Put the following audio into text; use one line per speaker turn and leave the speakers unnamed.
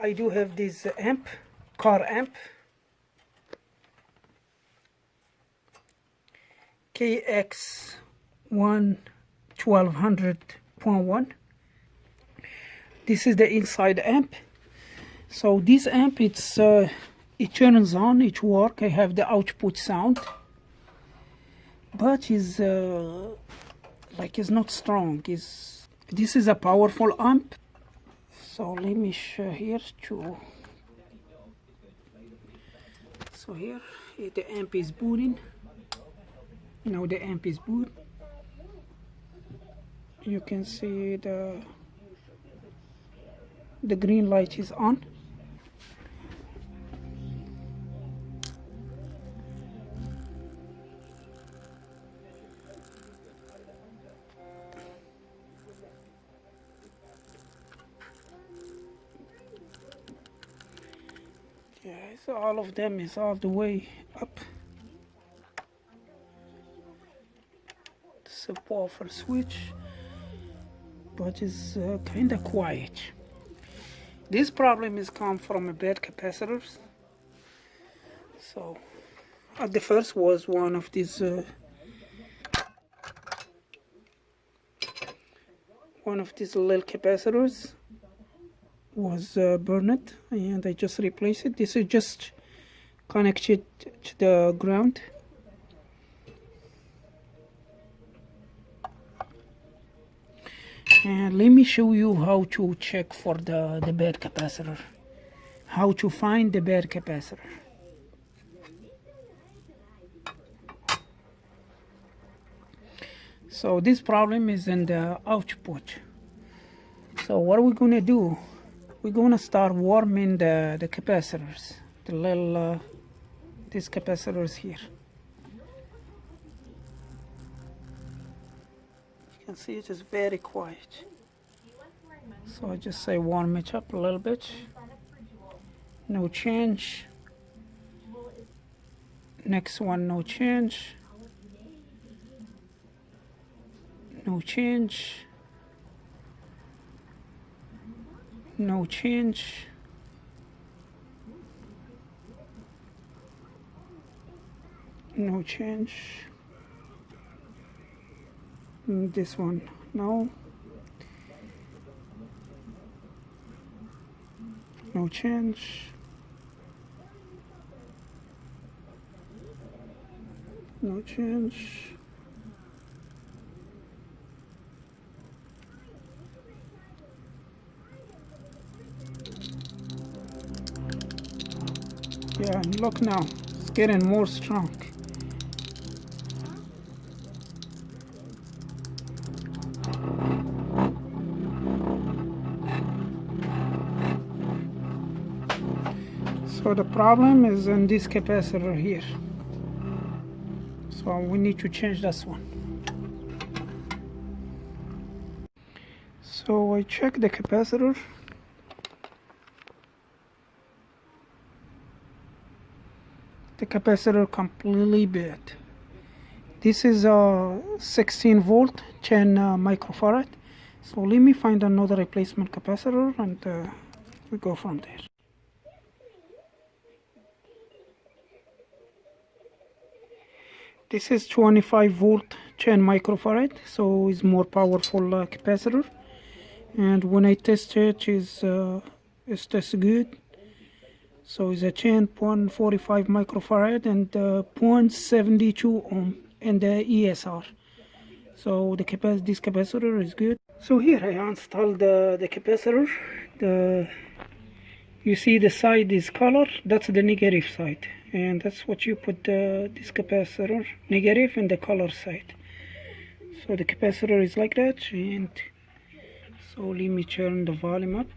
I do have this amp, car amp, KX1200.1. This is the inside amp. So this amp, it turns on, it works. I have the output sound, but it's not strong. This is a powerful amp. So let me show here too. So here the amp is booting. Now the amp is boot. You can see the green light is on. Yeah, so all of them is all the way up. It's a powerful switch, but it's kind of quiet. This problem is come from a bad capacitors. So at the first was one of these little capacitors was burned, and I just replaced it. This is just connected to the ground. And let me show you how to check for the bad capacitor, how to find the bad capacitor. So this problem is in the output. So what are we going to do? We're going to start warming the capacitors, the little these capacitors here. You can see it is very quiet. So I just say warm it up a little bit. No change. Next one, no change. No change. No change. No change. This one, no. No change. No change. Yeah, look now, it's getting more strong. So the problem is in this capacitor here. So we need to change this one. So I check the capacitor. The capacitor completely bad. This is a 16 volt 10 microfarad. So let me find another replacement capacitor, and we go from there. This is 25 volt 10 microfarad, so it's more powerful capacitor. And when I test it, it tests good. So it's a 10.45 microfarad and 0.72 ohm in the ESR. So this capacitor is good. So here I installed the capacitor. You see the side is color, that's the negative side. And that's what you put this capacitor, negative, and the color side. So the capacitor is like that. And so let me turn the volume up.